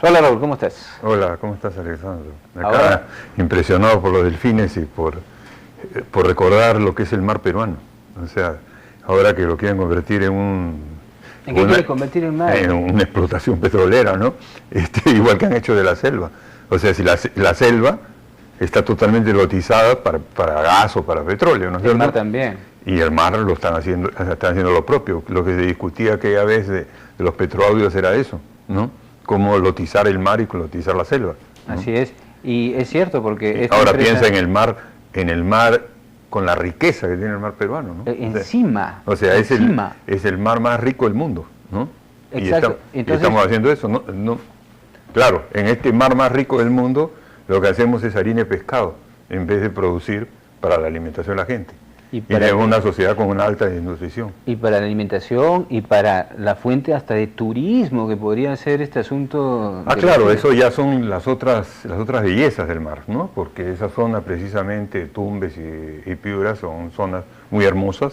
Hola Raúl, ¿cómo estás? Hola, ¿cómo estás, Alexandro? Acá Ahora, impresionado por los delfines y por recordar lo que es el mar peruano. O sea, ahora que lo quieren convertir ¿en qué quieres convertir el mar? en una explotación petrolera, ¿no? Igual que han hecho de la selva. O sea, si la selva está totalmente lotizada para gas o para petróleo, ¿no es El cierto? mar también. Y el mar están haciendo lo propio. Lo que se discutía aquella vez de los petroaudios era eso, ¿no? Cómo lotizar el mar y lotizar la selva, ¿no? Así es. Y es cierto porque... Ahora piensa en el mar con la riqueza que tiene el mar peruano, ¿no? Encima. O sea, encima. es el mar más rico del mundo, ¿no? Exacto. Y estamos haciendo eso, ¿no? Claro, en este mar más rico del mundo lo que hacemos es harina y pescado, en vez de producir para la alimentación de la gente. Y tenemos una sociedad con una alta desnutrición. Y para la alimentación y para la fuente hasta de turismo que podría ser este asunto. Claro, eso ya son las otras bellezas del mar, ¿no? Porque esa zona precisamente, Tumbes y Piura, son zonas muy hermosas.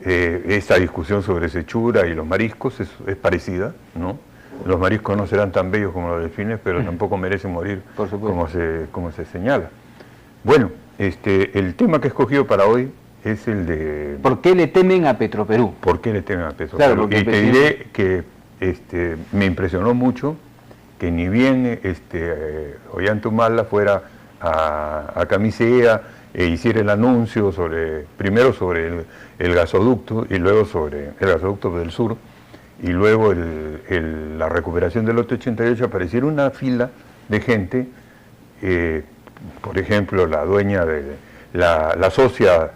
Esta discusión sobre Sechura y los mariscos es parecida, ¿no? Los mariscos no serán tan bellos como los delfines, pero tampoco merecen morir como se señala. Bueno, el tema que he escogido para hoy es el de... ¿Por qué le temen a Petroperú? ¿Por qué le temen a Petroperú? Claro, y te diré que me impresionó mucho que ni bien Ollantaytamala fuera a Camisea e hiciera el anuncio primero sobre el gasoducto y luego sobre el gasoducto del sur y luego la recuperación del lote 88, apareciera una fila de gente, por ejemplo la dueña de la socia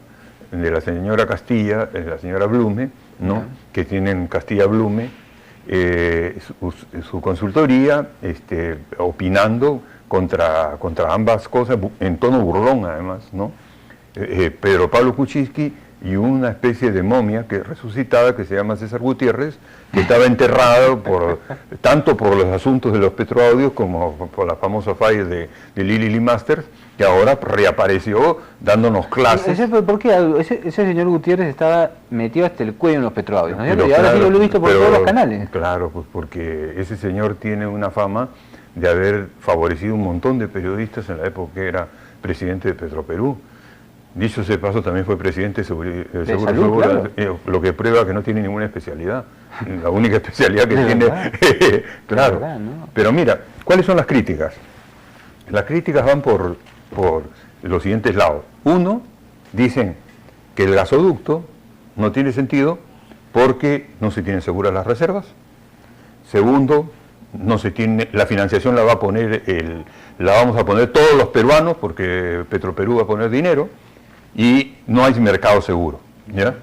de la señora Castilla, la señora Blume, ¿no? Que tienen Castilla Blume, su consultoría, opinando contra ambas cosas, en tono burlón además, ¿no? Pedro Pablo Kuczynski y una especie de momia resucitada que se llama César Gutiérrez, que estaba enterrado tanto por los asuntos de los petroaudios como por la famosa falla de Lily Masters, que ahora reapareció dándonos clases. ¿Por qué? Ese señor Gutiérrez estaba metido hasta el cuello en los petroaudios, ¿no? Y ahora claro, sí lo he visto por todos los canales. Claro, pues porque ese señor tiene una fama de haber favorecido un montón de periodistas en la época que era presidente de Petroperú. Dicho ese paso, también fue presidente de Seguro, claro. Lo que prueba que no tiene ninguna especialidad. La única especialidad que tiene... claro. Verdad, ¿no? Pero mira, ¿cuáles son las críticas? Las críticas van por los siguientes lados. Uno, dicen que el gasoducto no tiene sentido porque no se tienen seguras las reservas. Segundo, la financiación la vamos a poner todos los peruanos porque Petroperú va a poner dinero. Y no hay mercado seguro, ¿ya?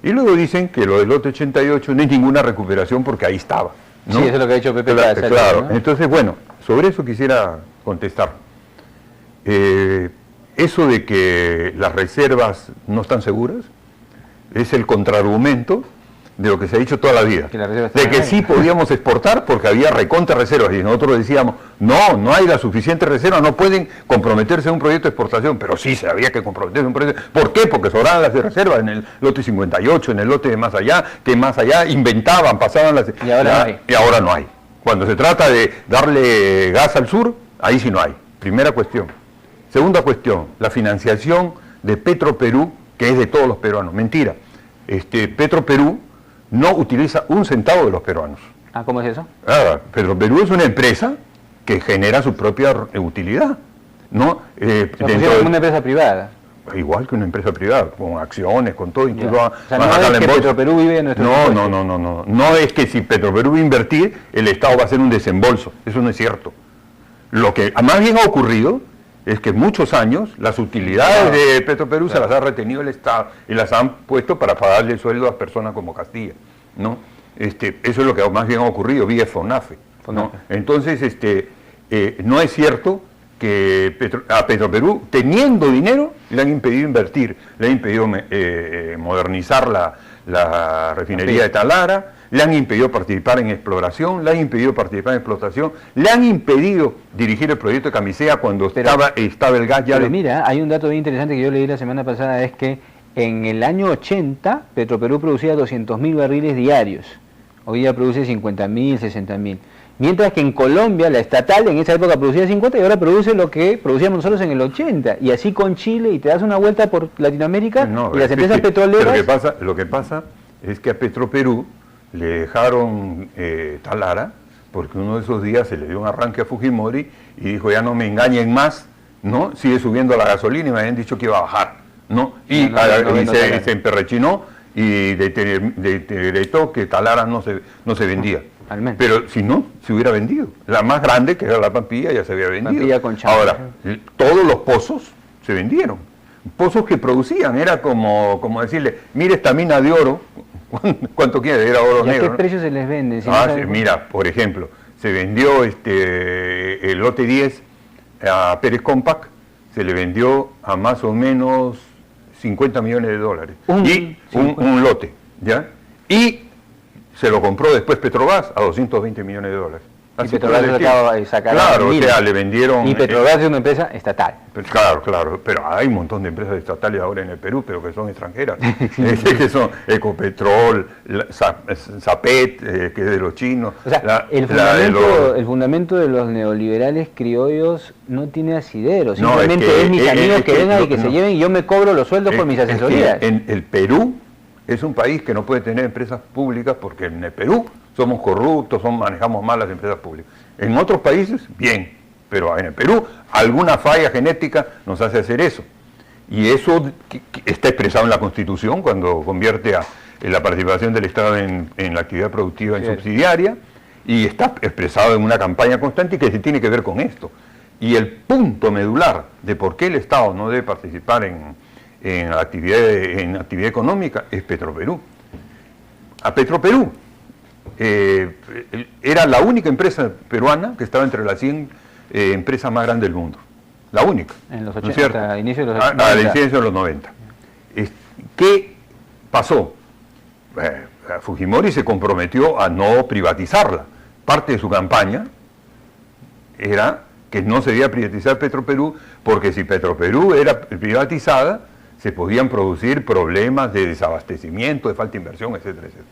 Y luego dicen que lo del lote 88 no hay ninguna recuperación porque ahí estaba, ¿no? Sí, eso es lo que ha dicho Pepe. Claro, ¿no? Entonces, bueno, sobre eso quisiera contestar. Eso de que las reservas no están seguras es el contraargumento de lo que se ha dicho toda la vida, de que sí podíamos exportar porque había recontra reservas y nosotros decíamos, no hay la suficiente reserva, no pueden comprometerse en un proyecto de exportación, pero sí se había que comprometerse en un proyecto. ¿Por qué? Porque sobraban las de reservas en el lote 58, en el lote de más allá, que más allá inventaban, pasaban las... Y ahora no hay. Cuando se trata de darle gas al sur, ahí sí no hay. Primera cuestión. Segunda cuestión, la financiación de Petroperú, que es de todos los peruanos. Mentira. Petroperú no utiliza un centavo de los peruanos. ¿Cómo es eso? Petroperú es una empresa que genera su propia utilidad, ¿no? Como una empresa privada. Igual que una empresa privada, con acciones, con todo, incluso no es que Petroperú vive en nuestro No. No es que si Petroperú va a invertir, el Estado va a hacer un desembolso. Eso no es cierto. Lo que más bien ha ocurrido es que muchos años las utilidades de Petroperú se las ha retenido el Estado y las han puesto para pagarle sueldo a personas como Castilla, ¿no? Eso es lo que más bien ha ocurrido vía FONAFE, ¿no? Entonces, no es cierto que a Petroperú, teniendo dinero, le han impedido invertir, le han impedido modernizar la refinería de Talara, le han impedido participar en exploración, le han impedido participar en explotación, le han impedido dirigir el proyecto de Camisea cuando estaba el gas ya... Pero mira, hay un dato bien interesante que yo leí la semana pasada, es que en el año 80 Petroperú producía 200.000 barriles diarios, hoy día produce 50.000, 60.000. Mientras que en Colombia, la estatal en esa época producía 50 y ahora produce lo que producíamos nosotros en el 80. Y así con Chile, y te das una vuelta por Latinoamérica, y las empresas petroleras... Lo que pasa es que a Petroperú le dejaron Talara, porque uno de esos días se le dio un arranque a Fujimori y dijo, ya no me engañen más, ¿no? Sigue subiendo la gasolina y me habían dicho que iba a bajar, ¿no? Y se emperrechinó y decretó que Talara no se vendía. Pero si no, se hubiera vendido. La más grande, que era la Pampilla, ya se había vendido. Ahora, todos los pozos se vendieron. Pozos que producían, era como decirle, mire esta mina de oro, ¿cuánto quiere? Era oro negro. ¿A qué precio se les vende? Mira, por ejemplo, se vendió el lote 10 a Pérez Compac, se le vendió a más o menos 50 millones de dólares. Un lote, ¿ya? Y se lo compró después Petrobras a 220 millones de dólares. Y Petrobras acaba de sacar. Claro, o sea, le vendieron... Y Petrobras es una empresa estatal. Claro, pero hay un montón de empresas estatales ahora en el Perú, pero que son extranjeras. Que son Ecopetrol, Zapet, que es de los chinos. O sea, el fundamento de los neoliberales criollos no tiene asidero. Simplemente es mis amigos que vengan y que se lleven y yo me cobro los sueldos por mis asesorías. En el Perú es un país que no puede tener empresas públicas porque en el Perú somos corruptos, manejamos mal las empresas públicas. En otros países, bien, pero en el Perú alguna falla genética nos hace hacer eso. Y eso está expresado en la Constitución cuando convierte la participación del Estado en la actividad productiva en subsidiaria, y está expresado en una campaña constante que se tiene que ver con esto. Y el punto medular de por qué el Estado no debe participar en actividad económica es Petroperú. A Petroperú era la única empresa peruana que estaba entre las 100 empresas más grandes del mundo. La única. En los 80, a inicios de los 90. A inicios de los 90. ¿Qué pasó? Fujimori se comprometió a no privatizarla. Parte de su campaña era que no se debía privatizar Petroperú, porque si Petroperú era privatizada, se podían producir problemas de desabastecimiento, de falta de inversión, etcétera, etcétera.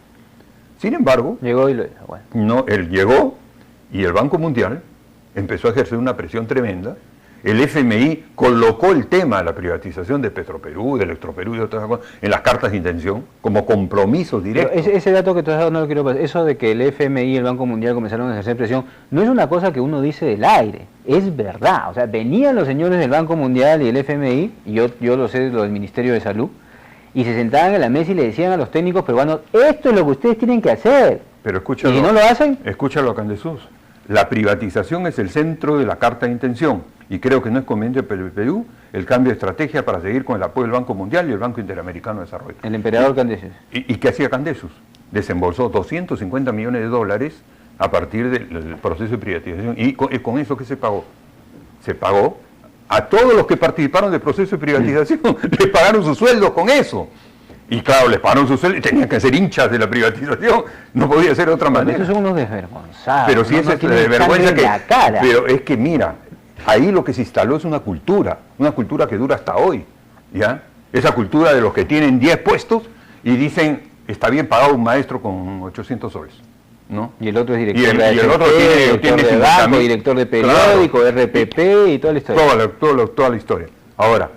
Sin embargo, él llegó y el Banco Mundial empezó a ejercer una presión tremenda. El FMI colocó el tema de la privatización de Petroperú, de Electroperú y de otras cosas en las cartas de intención como compromiso directo. Ese dato que tú has dado no lo quiero pasar. Eso de que el FMI y el Banco Mundial comenzaron a ejercer presión no es una cosa que uno dice del aire, es verdad. O sea, venían los señores del Banco Mundial y el FMI, y yo lo sé, lo del Ministerio de Salud, y se sentaban en la mesa y le decían a los técnicos peruanos, esto es lo que ustedes tienen que hacer. Pero escúchalo, y si no lo hacen, escúchalo a Candesús. La privatización es el centro de la carta de intención, y creo que no es conveniente para el Perú el cambio de estrategia para seguir con el apoyo del Banco Mundial y el Banco Interamericano de Desarrollo. El emperador Candesús. ¿Y qué hacía Candesús? Desembolsó 250 millones de dólares a partir del proceso de privatización. ¿Y con eso qué se pagó? Se pagó a todos los que participaron del proceso de privatización, les pagaron sus sueldos con eso. Y claro, les pagaron sus sueldos y tenían que ser hinchas de la privatización, no podía ser de otra manera. Esos son unos desvergonzados. Pero si es de vergüenza que... Pero es que mira, ahí lo que se instaló es una cultura que dura hasta hoy, ¿ya? Esa cultura de los que tienen 10 puestos y dicen, está bien pagado un maestro con 800 soles. ¿No? Y el otro es director de el otro tiene de banco, director de periódico, claro, RPP y toda la historia. Toda la historia. Ahora,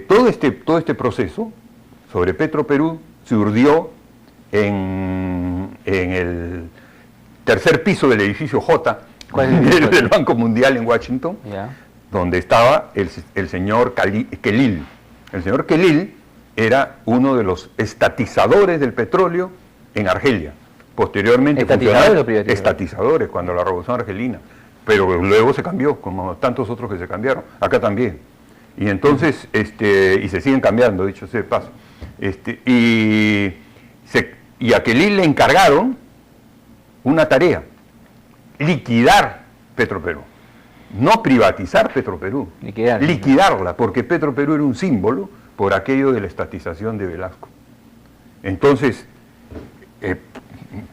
todo este proceso sobre Petroperú se urdió en el tercer piso del edificio J del Banco Mundial en Washington, donde estaba el señor Khalil. El señor Khalil era uno de los estatizadores del petróleo en Argelia. Posteriormente estatizadores cuando la Revolución Argelina, pero luego se cambió, como tantos otros que se cambiaron, acá también. Y entonces, y se siguen cambiando, dicho sea de paso. Y a Khalil le encargaron una tarea, liquidar Petroperú. No privatizar Petroperú, liquidarla, porque Petroperú era un símbolo por aquello de la estatización de Velasco. Entonces,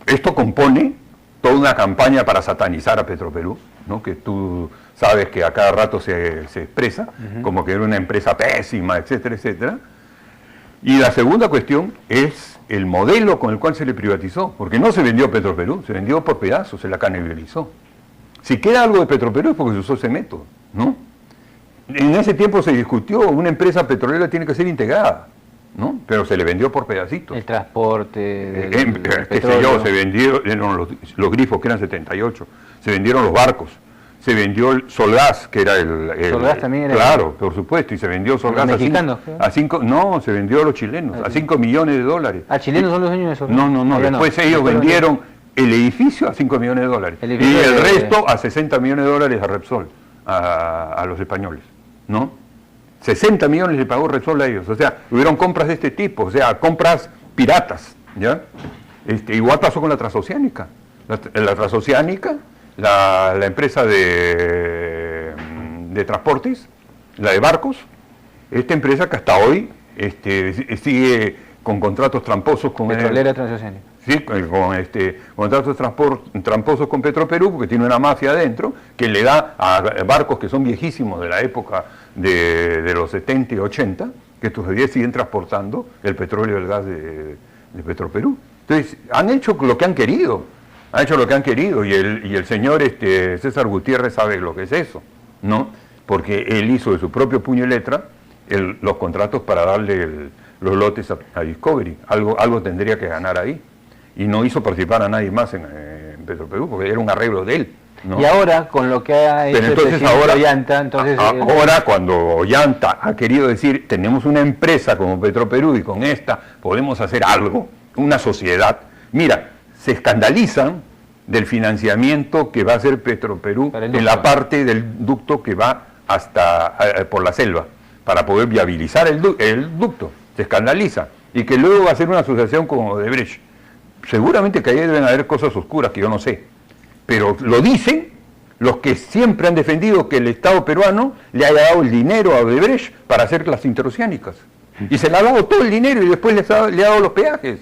esto compone toda una campaña para satanizar a Petroperú, ¿no? Que tú sabes que a cada rato se expresa, como que era una empresa pésima, etcétera, etcétera. Y la segunda cuestión es el modelo con el cual se le privatizó, porque no se vendió Petroperú, se vendió por pedazos, se la canibalizó. Si queda algo de Petroperú es porque se usó ese método, ¿no? En ese tiempo se discutió, una empresa petrolera tiene que ser integrada, ¿no? Pero se le vendió por pedacitos. El transporte, qué sé yo, se vendieron los grifos, que eran 78, se vendieron los barcos, se vendió el Solgas, que era Solgas también era... Claro, por supuesto, y se vendió Solgas no, se vendió a los chilenos, a 5 millones de dólares. ¿A chilenos son los dueños de Solgas? No, después ellos vendieron el edificio a 5 millones de dólares, y el resto a 60 millones de dólares a Repsol, a los españoles, ¿no? 60 millones le pagó Repsol a ellos, o sea, hubieron compras de este tipo, o sea, compras piratas, ¿ya? Igual pasó con la Transoceánica. La Transoceánica, la empresa de transportes, la de barcos, esta empresa que hasta hoy sigue con contratos tramposos con... Petrolera Transoceánica. Sí, con contratos tramposos con Petroperú, porque tiene una mafia adentro que le da a barcos que son viejísimos de la época de los 70 y 80, que todavía siguen transportando el petróleo y el gas de Petroperú. Entonces, han hecho lo que han querido, y el señor César Gutiérrez sabe lo que es eso, ¿no? Porque él hizo de su propio puño y letra los contratos para darle los lotes a Discovery, algo tendría que ganar ahí. Y no hizo participar a nadie más en Petroperú, porque era un arreglo de él, ¿no? Y ahora, con lo que ha hecho Ollanta, ahora cuando Ollanta ha querido decir, tenemos una empresa como Petroperú y con esta podemos hacer algo, una sociedad, mira, se escandalizan del financiamiento que va a hacer Petroperú en la parte del ducto que va hasta por la selva, para poder viabilizar el ducto, se escandaliza, y que luego va a ser una asociación como Odebrecht. Seguramente que ahí deben haber cosas oscuras que yo no sé, pero lo dicen los que siempre han defendido que el Estado peruano le haya dado el dinero a Odebrecht para hacer las interoceánicas, y se le ha dado todo el dinero y después le ha dado los peajes,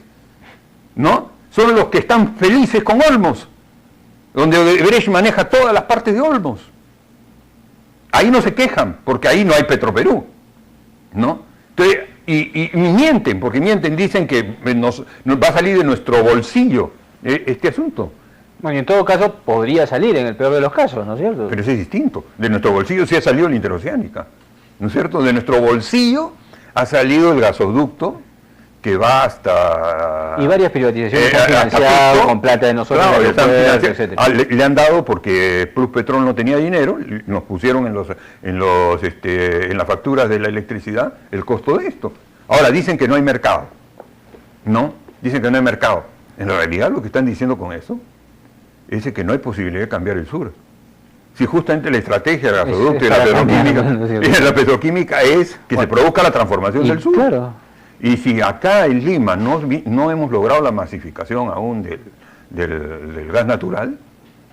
¿no? Son los que están felices con Olmos, donde Odebrecht maneja todas las partes de Olmos. Ahí no se quejan, porque ahí no hay Petroperú, ¿no? Entonces, y mienten, porque dicen que nos va a salir de nuestro bolsillo este asunto. Bueno, y en todo caso podría salir en el peor de los casos, ¿no es cierto? Pero eso es distinto. De nuestro bolsillo sí ha salido la interoceánica, ¿no es cierto? De nuestro bolsillo ha salido el gasoducto que va hasta... Y varias privatizaciones han financiado con plata de nosotros, claro, etcétera. Le han dado porque Plus Petrol no tenía dinero, nos pusieron en las facturas de la electricidad el costo de esto. Ahora dicen que no hay mercado, ¿no? Dicen que no hay mercado. En realidad lo que están diciendo con eso es que no hay posibilidad de cambiar el sur. Si justamente la estrategia del gasoducto y la petroquímica es que se produzca la transformación del sur. Claro. Y si acá en Lima no hemos logrado la masificación aún del gas natural,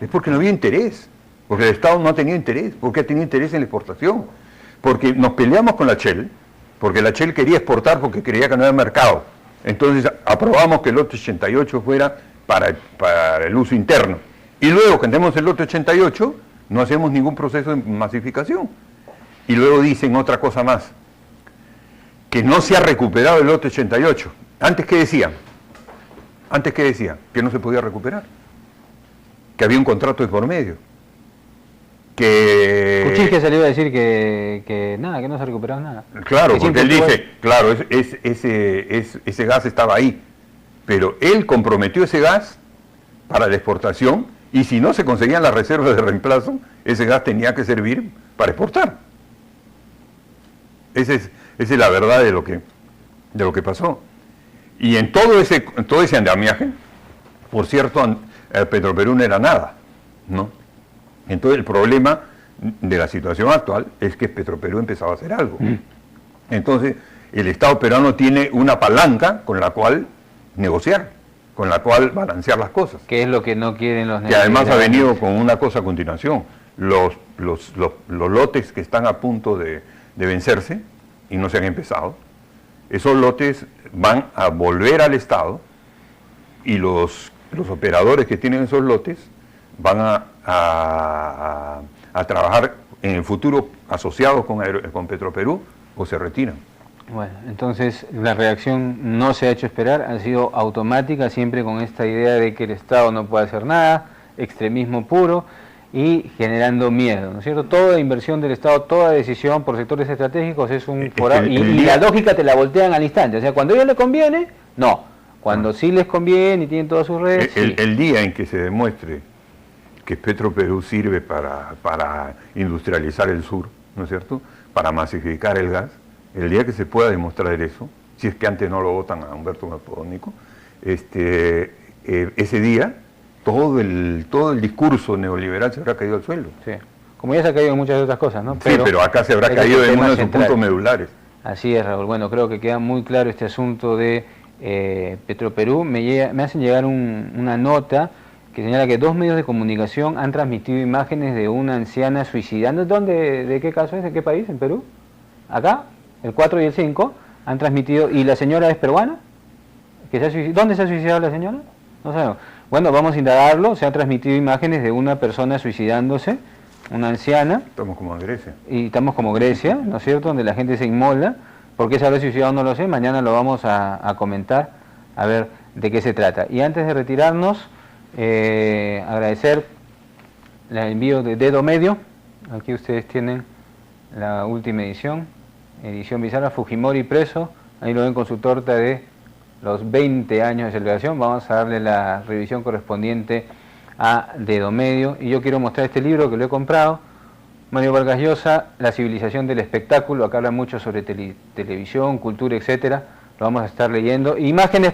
es porque no había interés, porque el Estado no ha tenido interés, porque ha tenido interés en la exportación, porque nos peleamos con la Shell, porque la Shell quería exportar porque creía que no había mercado. Entonces aprobamos que el lote 88 fuera para el uso interno. Y luego que tenemos el lote 88, no hacemos ningún proceso de masificación. Y luego dicen otra cosa más, que no se ha recuperado el lote 88. ¿Antes qué decían? Que no se podía recuperar. Que había un contrato de por medio. Kuczynski salió a decir que nada, que no se ha recuperado nada. Claro, porque él dice, claro, ese gas estaba ahí, pero él comprometió ese gas para la exportación, y si no se conseguían las reservas de reemplazo, ese gas tenía que servir para exportar. Esa es la verdad de lo que pasó. Y en todo ese andamiaje, por cierto, Petroperú no era nada, ¿no? Entonces el problema de la situación actual es que Petroperú empezaba a hacer algo. Entonces el Estado peruano tiene una palanca con la cual negociar, con la cual balancear las cosas. ¿Qué es lo que no quieren los negociadores? Que además ha venido con una cosa a continuación. Los lotes que están a punto de vencerse y no se han empezado, esos lotes van a volver al Estado, y los operadores que tienen esos lotes van a trabajar en el futuro asociados con Petroperú, o se retiran. Bueno, entonces la reacción no se ha hecho esperar, ha sido automática, siempre con esta idea de que el Estado no puede hacer nada, extremismo puro y generando miedo, ¿no es cierto? Toda inversión del Estado, toda decisión por sectores estratégicos es un y la lógica te la voltean al instante, o sea, cuando a ellos les conviene, no, cuando sí les conviene y tienen todas sus redes, sí. El día en que se demuestre que Petroperú sirve para industrializar el sur, ¿no es cierto?, para masificar el gas, el día que se pueda demostrar eso, si es que antes no lo votan a Humberto Capodónico, ese día todo el discurso neoliberal se habrá caído al suelo. Sí. Como ya se ha caído en muchas otras cosas, ¿no? Sí, pero acá se habrá caído en uno de sus puntos medulares. Así es, Raúl. Bueno, creo que queda muy claro este asunto de Petroperú. Me hacen llegar una nota que señala que 2 medios de comunicación han transmitido imágenes de una anciana suicidando. ¿De qué caso es? ¿De qué país? ¿En Perú? ¿Acá? El 4 y el 5 han transmitido. ¿Y la señora es peruana? ¿Dónde se ha suicidado la señora? No sabemos. Bueno, vamos a indagarlo. Se han transmitido imágenes de una persona suicidándose, una anciana. Estamos como en Grecia. Y estamos como Grecia, ¿no es cierto?, donde la gente se inmola. ¿Por qué se habrá suicidado? No lo sé. Mañana lo vamos a comentar, a ver de qué se trata. Y antes de retirarnos, agradecer el envío de Dedo Medio. Aquí ustedes tienen la última edición bizarra, Fujimori preso. Ahí lo ven con su torta de los 20 años de celebración. Vamos a darle la revisión correspondiente a Dedo Medio. Y yo quiero mostrar este libro que lo he comprado, Mario Vargas Llosa, La civilización del espectáculo. Acá habla mucho sobre televisión, cultura, etcétera. Lo vamos a estar leyendo. Imágenes